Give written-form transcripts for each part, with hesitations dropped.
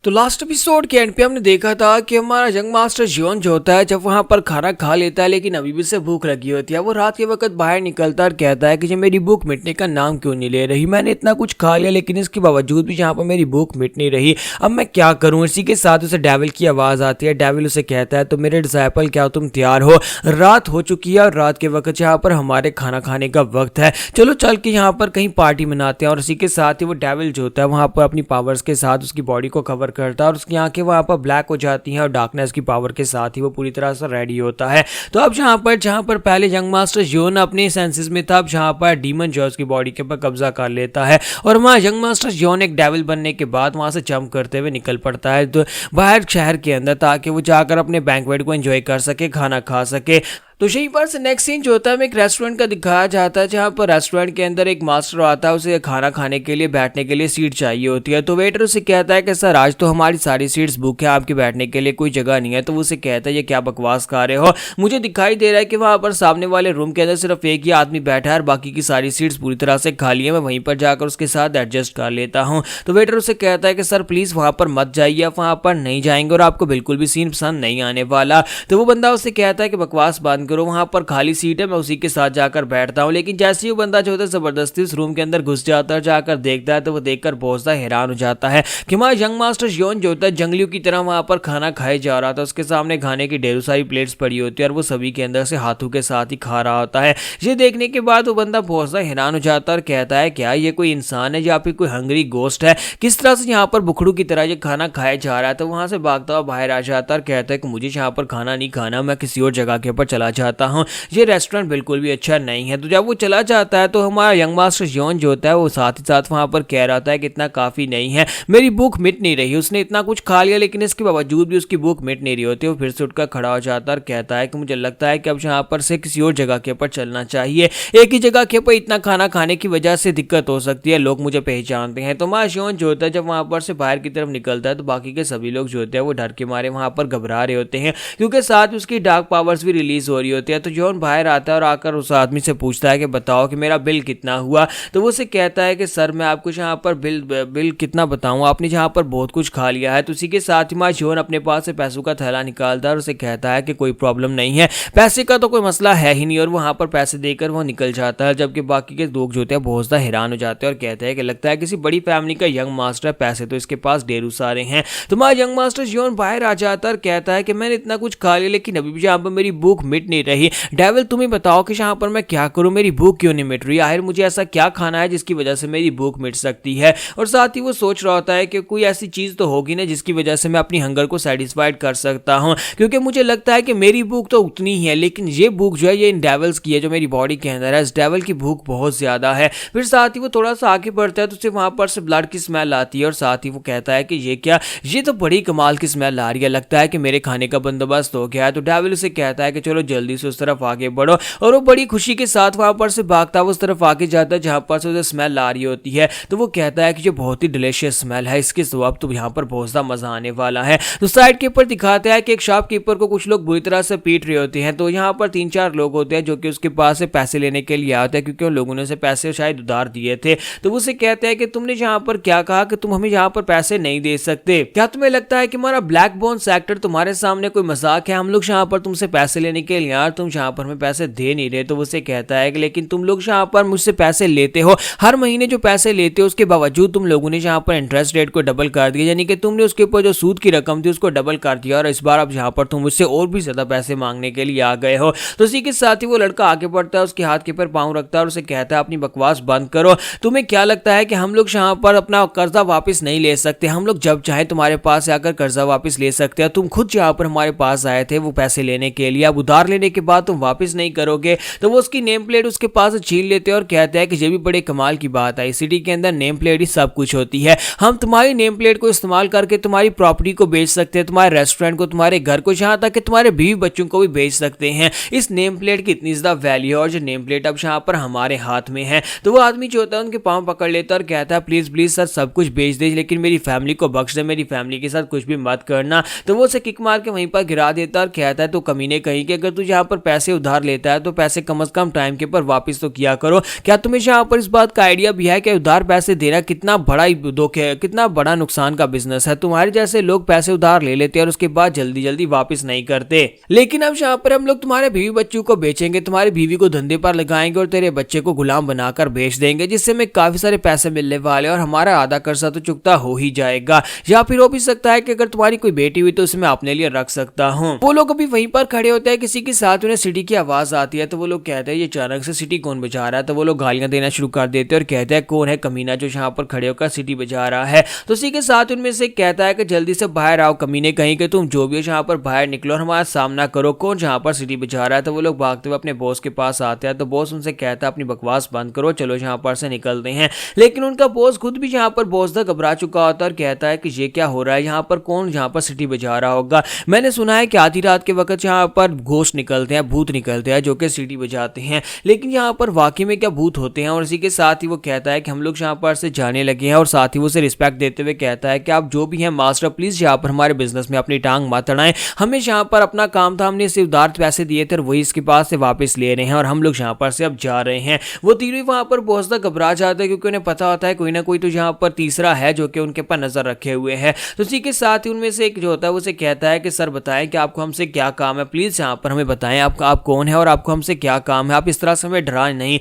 तो last episode के and पे हमने देखा था कि हमारा यंग मास्टर जियोन जो होता है जब वहां पर खाना खा लेता है लेकिन अभी भी उसे भूख लगी होती है। वो रात के वक्त बाहर निकलता है और कहता है कि जो मेरी भूख मिटने का नाम क्यों नहीं ले रही, मैंने इतना कुछ खा लिया लेकिन इसके बावजूद भी यहाँ पर मेरी भूख मिट नहीं रही, अब मैं क्या करूँ। इसी के साथ उसे डेविल की आवाज़ आती है। डेविल उसे कहता है तो मेरे डिसाइपल क्या तुम तैयार हो, रात हो चुकी है और रात के वक्त यहाँ पर हमारे खाना खाने का वक्त है, चलो चल के यहाँ पर कहीं पार्टी मनाते हैं। और इसी के साथ ही वो डेविल जो होता है वहाँ पर अपनी पावर्स के साथ उसकी बॉडी को कवर करता है और उसकी आंखें वहाँ पर ब्लैक हो जाती हैं और डार्कनेस की पावर के साथ ही वो पूरी तरह से रेडी होता है। तो अब जहाँ पर पहले यंग मास्टर जियोन अपने सेंसेस में था, अब जहाँ पर डीमन जो उसकी बॉडी के ऊपर कब्जा कर लेता है और वहाँ यंग मास्टर जियोन एक डेविल बनने के बाद वहाँ से जंप करते हुए निकल पड़ता है तो बाहर शहर के अंदर, ताकि वो जाकर अपने बैंक्वेट को एंजॉय कर सके, खाना खा सके। तो यहीं पर से नेक्स्ट सीन जो होता है हमें एक रेस्टोरेंट का दिखाया जाता है, जहाँ पर रेस्टोरेंट के अंदर एक मास्टर आता है, उसे खाना खाने के लिए बैठने के लिए सीट चाहिए होती है। तो वेटर उसे कहता है कि सर आज तो हमारी सारी सीट्स बुक है, आपके बैठने के लिए कोई जगह नहीं है। तो वो उसे कहता है ये क्या बकवास खा रहे हो, मुझे दिखाई दे रहा है कि वहाँ पर सामने वाले रूम के अंदर सिर्फ एक ही आदमी बैठा है और बाकी की सारी सीट्स पूरी तरह से खाली है, मैं वहीं पर जाकर उसके साथ एडजस्ट कर लेता हूँ। तो वेटर उसे कहता है कि सर प्लीज़ वहाँ पर मत जाइए, आप वहाँ पर नहीं जाएंगे और आपको बिल्कुल भी सीन पसंद नहीं आने वाला। तो वो बंदा उसे कहता है कि बकवास बंद करो, वहाँ पर खाली सीट है, मैं उसी के साथ जाकर बैठता हूँ। लेकिन जैसे ही वो बंदा जो होता है जबरदस्ती उस रूम के अंदर घुस जाता है, जाकर देखता है तो वो देखकर बहुत सा हैरान हो जाता है कि हमारा यंग मास्टर जियोन जो होता है जंगलियों की तरह वहां पर खाना खाए जा रहा था। उसके सामने खाने की ढेरों सारी प्लेट्स पड़ी होती है और वो सभी के अंदर से हाथों के साथ ही खा रहा होता है। ये देखने के बाद वो बंदा बहुत सा हैरान हो जाता है और कहता है क्या ये कोई इंसान है या फिर कोई हंगरी गोस्ट है, किस तरह से यहाँ पर बुखड़ू की तरह ये खाना खाया जा रहा है। तो वहां से भागता हुआ बाहर आ जाता है और कहता है कि मुझे यहाँ पर खाना नहीं खाना, मैं किसी और जगह के ऊपर चला जाता हूँ, ये रेस्टोरेंट बिल्कुल भी अच्छा नहीं है। तो जब वो चला जाता है तो हमारा यंग मास्टर जियोन जो होता है वो साथ ही साथ वहां पर कह रहा था कि इतना काफी नहीं है, मेरी भूख मिट नहीं रही। उसने इतना कुछ खा लिया लेकिन इसके बावजूद भी उसकी भूख मिट नहीं रही होती। वो फिर से उठकर खड़ा हो जाता है और कहता है कि मुझे लगता है कि अब यहाँ पर से किसी और जगह के ऊपर चलना चाहिए, एक ही जगह के ऊपर इतना खाना खाने की वजह से दिक्कत हो सकती है, लोग मुझे पहचानते हैं। तो हमारा जियोन जो होता है जब वहां पर से बाहर की तरफ निकलता है तो बाकी के सभी लोग जो होते हैं वो डर के मारे वहां पर घबरा रहे होते हैं, क्योंकि साथ उसकी डार्क पावर्स भी रिलीज हो रही होती है। तो जियोन बाहर आता है और आकर उस आदमी से पूछता है कि बताओ कि मेरा बिल कितना हुआ। तो वो उसे कहता है कि सर मैं आपको यहाँ पर बिल कितना बताऊँ, आपने यहाँ पर बहुत कुछ खा लिया है। तो उसी के साथ ही माँ जियोन अपने पास से पैसों का थैला निकालता है और उसे कहता है कि कोई प्रॉब्लम नहीं है, पैसे का तो कोई मसला है ही नहीं, और वहाँ पर पैसे देकर वो निकल जाता है। जबकि बाकी के लोग जो होते हैं बहुत ज़्यादा हैरान हो जाते हैं और कहते हैं कि लगता है किसी बड़ी फैमिली का यंग मास्टर है, पैसे तो इसके पास ढेरों सारे हैं। तो माँ यंग मास्टर जियोन बाहर आ जाता है और कहता है कि मैंने इतना कुछ खा लिया लेकिन अभी भी यहाँ पर मेरी भूख मिट नहीं रही, डेविल तुम ही बताओ कि यहाँ पर मैं क्या करूं, मेरी भूख क्यों नहीं मिट रही, आखिर मुझे ऐसा क्या खाना है जिसकी वजह से मेरी भूख मिट सकती है। और साथ ही वो सोच रहा होता है कि कोई ऐसी चीज तो होगी ना जिसकी वजह से मैं अपनी हंगर को सेटिस्फाइड कर सकता हूं, क्योंकि मुझे लगता है कि मेरी भूख तो उतनी ही है लेकिन ये भूख जो है ये इन डेविल्स की है जो मेरी बॉडी के अंदर है, इस डेविल की भूख बहुत ज्यादा है। फिर साथ ही वो थोड़ा सा आगे बढ़ता है तो उसे वहां पर से ब्लड की स्मेल आती है और साथ ही वो कहता है कि ये क्या, ये तो बड़ी कमाल की स्मेल आ रही है, लगता है कि मेरे खाने का बंदोबस्त हो गया है। तो डेविल उसे कहता है कि चलो जल्दी से उस तरफ आगे बढ़ो, और वो बड़ी खुशी के साथ वहां पर से भागता है उस तरफ आगे जाता है जहां पर से उसे स्मेल आ रही होती है। तो वो कहता है कि जो बहुत ही डिलीशियस स्मेल है, इसके स्वाद तो यहाँ पर बहुत ज़्यादा मजा आने वाला है। तो साइड के ऊपर दिखाते हैं कि एक शॉपकीपर को कुछ लोग बुरी तरह से पीट रहे होते हैं। तो यहाँ पर 3-4 लोग होते हैं जो कि उसके पास से पैसे लेने के लिए आते हैं, क्योंकि उन लोगों ने उसे पैसे शायद उधार दिए थे। तो वो उसे कहते हैं कि तुमने यहाँ पर क्या कहा कि तुम हमें यहाँ पर पैसे नहीं दे सकते, क्या तुम्हें लगता है कि हमारा ब्लैक बोन सेक्टर तुम्हारे सामने कोई मजाक है, हम लोग यहाँ पर तुमसे पैसे लेने के लिए यार, तुम यहाँ पर हमें पैसे दे नहीं रहे। तो वो उसे कहता है कि लेकिन तुम लोग यहाँ पर मुझसे पैसे लेते हो, हर महीने जो पैसे लेते हो उसके बावजूद तुम लोगों ने यहाँ पर इंटरेस्ट रेट को डबल कर दिया, यानी कि तुमने उसके ऊपर जो सूद की रकम थी उसको डबल कर दिया, और इस बार अब यहाँ पर तुम मुझसे और भी ज्यादा पैसे मांगने के लिए आ गए हो। तो इसी के साथ ही वो लड़का आगे बढ़ता है, उसके हाथ के ऊपर पाँव रखता है और उसे कहता है अपनी बकवास बंद करो, तुम्हें क्या लगता है कि हम लोग यहाँ पर अपना कर्जा वापस नहीं ले सकते, हम लोग जब चाहे तुम्हारे पास आकर कर्जा वापस ले सकते हैं, तुम खुद यहाँ पर हमारे पास आए थे वो पैसे लेने के लिए, अब उधार लेने के बाद तुम वापस नहीं करोगे। तो वो उसकी नेम प्लेट उसके पास छीन लेते हैं और कहते हैं कि ये भी बड़े कमाल की बात है, सिटी के अंदर नेम प्लेट ही सब कुछ होती है, हम तुम्हारी नेम प्लेट को इस्तेमाल करके तुम्हारी प्रॉपर्टी को बेच सकते हैं, तुम्हारे रेस्टोरेंट को, तुम्हारे घर को, यहाँ तक कि तुम्हारे बीवी बच्चों को भी बेच सकते हैं। इस नेम प्लेट की इतनी ज्यादा वैल्यू है और जो नेम प्लेट अब यहाँ पर हमारे हाथ में है। तो वो आदमी जो होता है उनके पाँव पकड़ लेता है और कहता है प्लीज प्लीज सर सब कुछ बेच दे लेकिन मेरी फैमिली को बख्श दे, मेरी फैमिली के साथ कुछ भी मत करना। तो वो उसे किक मार के वहीं पर गिरा देता है और कहता है तो कमीने कहीं कि अगर तू यहाँ पर पैसे उधार लेता है तो पैसे कम से कम टाइम के ऊपर वापस तो किया करो। क्या तुम्हें यहाँ पर इस बात का आइडिया भी है कि उधार पैसे देना कितना बड़ा धोखे, कितना बड़ा नुकसान का बिजनेस है। तुम्हारे जैसे लोग पैसे उधार ले लेते हैं और उसके बाद जल्दी जल्दी वापस नहीं करते। लेकिन अब यहाँ पर हम लोग तुम्हारे बीवी बच्चों को बेचेंगे, तुम्हारी बीवी को धंधे पर लगाएंगे और तेरे बच्चे को गुलाम बनाकर बेच देंगे, जिससे हमें काफी सारे पैसे मिलने वाले और हमारा आधा कर्जा तो चुकता हो ही जाएगा। या फिर हो भी सकता है कि अगर तुम्हारी कोई बेटी हुई तो उसे मैं अपने लिए रख सकता हूँ। वो लोग अभी वहीं पर खड़े होते हैं, किसी के साथ उन्हें सिटी की आवाज आती है तो वो लोग कहते हैं ये अचानक से सिटी कौन बजा रहा है। तो वो लोग गालियां देना शुरू कर देते हैं और कहते हैं कौन है कमीना जो यहाँ पर खड़े होकर सिटी बजा रहा है। तो उसी के साथ उनमें से कहता है कि जल्दी से बाहर आओ कमीने, कहीं के तुम जो भी हो यहाँ पर बाहर निकलो और हमारा सामना करो, कौन यहाँ पर सिटी बजा रहा है। तो वो लोग भागते हुए अपने बॉस के पास आते हैं। तो बॉस उनसे कहता है अपनी बकवास बंद करो, चलो यहाँ पर से निकलते हैं। लेकिन उनका बॉस खुद भी यहाँ पर बहुत ज्यादा घबरा चुका होता है और कहता है कि ये क्या हो रहा है, यहाँ पर कौन यहाँ पर सिटी बजा रहा होगा। मैंने सुना है कि आधी रात के वक्त यहाँ पर घोस्ट निकलते हैं, भूत निकलते हैं जो कि सिटी बजाते हैं, लेकिन यहाँ पर वाकई में क्या भूत होते हैं। और इसी के साथ ही वो कहता है कि हम लोग यहाँ पर से जाने लगे हैं और साथ ही वो उसे रिस्पेक्ट देते हुए कहता है कि आप जो भी हैं मास्टर प्लीज यहाँ पर हमारे बिजनेस में अपनी टांग मत अड़ाएं, हमें यहाँ पर अपना काम था, हमने इसे उधार पैसे दिए थे और वही इसके पास से वापस ले रहे हैं और हम लोग यहाँ पर से अब जा रहे हैं। वो तीनों वहां पर बहुत ज्यादा घबरा जाते हैं क्योंकि उन्हें पता होता है कोई ना कोई तो यहाँ पर तीसरा है जो कि उनके पर नजर रखे हुए है। तो इसी के साथ ही उनमें से एक जो होता है वो उसे कहता है कि सर बताएं कि आपको हमसे क्या काम है, प्लीज यहाँ पर हमें बताएं आप कौन है और आपको हमसे क्या काम है, आप इस तरह से हमें डराएं नहीं।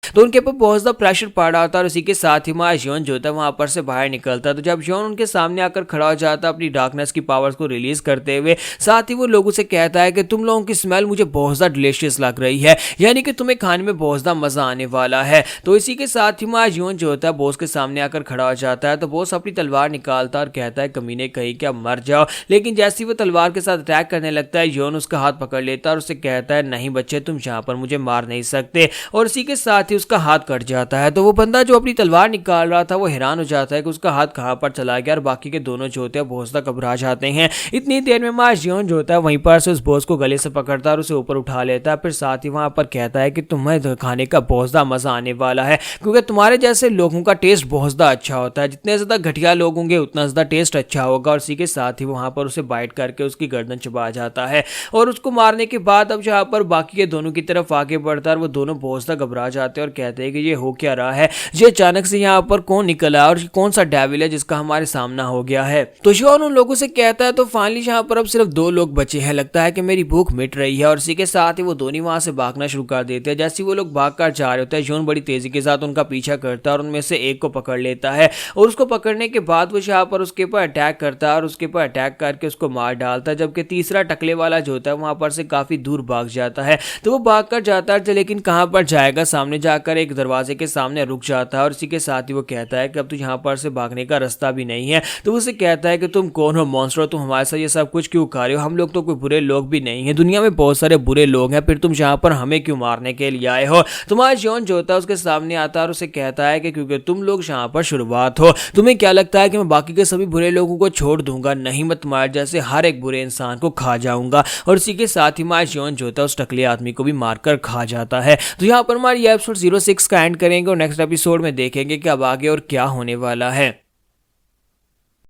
तो उनके ऊपर बहुत ज़्यादा प्रेशर पड़ रहा था और इसी के साथ ही हमारा जॉन जो था वहाँ पर से बाहर निकलता है। तो जब जॉन उनके सामने आकर खड़ा हो जाता है अपनी डार्कनेस की पावर्स को रिलीज करते हुए, साथ ही वो लोगों से कहता है कि तुम लोगों की स्मेल मुझे बहुत ज़्यादा डिलीशियस लग रही है, यानी कि तुम्हें खाने में बहुत ज़्यादा मज़ा आने वाला है। तो इसी के साथ ही हमारा जॉन जो होता है बॉस के सामने आकर खड़ा हो जाता है। तो बॉस अपनी तलवार निकालता और कहता है कमीने कहीं क्या मर जाओ। लेकिन जैसे ही वो तलवार के साथ अटैक करने लगता है जॉन उसका हाथ पकड़ लेता है और उससे कहता है नहीं बच्चे तुम यहाँ पर मुझे मार नहीं सकते, और इसी के साथ ही उसका हाथ कट जाता है। तो वो बंदा जो अपनी तलवार निकाल रहा था वो हैरान हो जाता है कि उसका हाथ कहां पर चला गया और बाकी के दोनों जो होते हैं बहुत ज्यादा घबरा जाते हैं। इतनी देर में मार जियोन जो होता है वहीं पर से उस बॉस को गले से पकड़ता है और उसे ऊपर उठा लेता है। फिर साथ ही वहां पर कहता है कि तुम्हें खाने का बहुत ज्यादा मजा आने वाला है क्योंकि तुम्हारे जैसे लोगों का टेस्ट बहुत ज्यादा अच्छा होता है, जितने ज्यादा घटिया लोग होंगे उतना ज्यादा टेस्ट अच्छा होगा। और इसी के साथ ही वहां पर उसे बाइट करके उसकी गर्दन चबा जाता है और उसको मारने के बाद अब जहां पर बाकी के दोनों की तरफ आगे बढ़ता है और वो दोनों बहुत ज्यादा घबरा जाते हैं और कहते हैं कि ये हो क्या रहा है, ये अचानक से यहाँ पर कौन निकला और कौन सा डेविल है जिसका हमारे सामना हो गया है। तो जॉन उन लोगों से कहता है तो फाइनली यहाँ पर अब सिर्फ 2 लोग बचे हैं, लगता है कि मेरी भूख मिट रही है। और इसी के साथ ही वो दोनों वहां से भागना शुरू कर देते हैं। जैसे वो लोग भाग कर जा रहे होते हैं जॉन बड़ी तेजी के साथ उनका पीछा करता है और उनमें से एक को पकड़ लेता है और उसको पकड़ने के बाद वो यहाँ पर उसके ऊपर अटैक करता है और उसके ऊपर अटैक करके उसको मार डालता है, जबकि तीसरा टकले वाला जो होता है वहां पर से काफी दूर भाग जाता है। तो वो भाग कर जाता है लेकिन कहां पर जाएगा, सामने जाकर एक दरवाजे के सामने रुक जाता है और इसी के साथ ही वो कहता है कि अब तो यहाँ पर से भागने का रास्ता भी नहीं है। तो उसे कहता है कि तुम कौन हो मॉन्स्टर, तुम हमारे साथ ये सब कुछ क्यों कर रहे हो, हम लोग तो कोई बुरे लोग भी नहीं है, दुनिया में बहुत सारे बुरे लोग हैं, फिर तुम यहाँ पर हमें क्यों मारने के लिए आए हो। तुम्हारा जॉन जो होता है उसके सामने आता है और उसे कहता है कि क्योंकि तुम लोग यहाँ पर शुरुआत हो, तुम्हें क्या लगता है कि मैं बाकी के सभी बुरे लोगों को छोड़ दूंगा, नहीं मैं तुम्हारे जैसे हर एक बुरे इंसान को खा जाऊंगा। और इसी के साथ ही हमारा जॉन जो होता है उस टकले आदमी को भी मारकर खा जाता है। तो यहाँ पर हमारी एपिसोड 06 का एंड करेंगे और नेक्स्ट एपिसोड में देखेंगे कि अब आगे और क्या होने वाला है।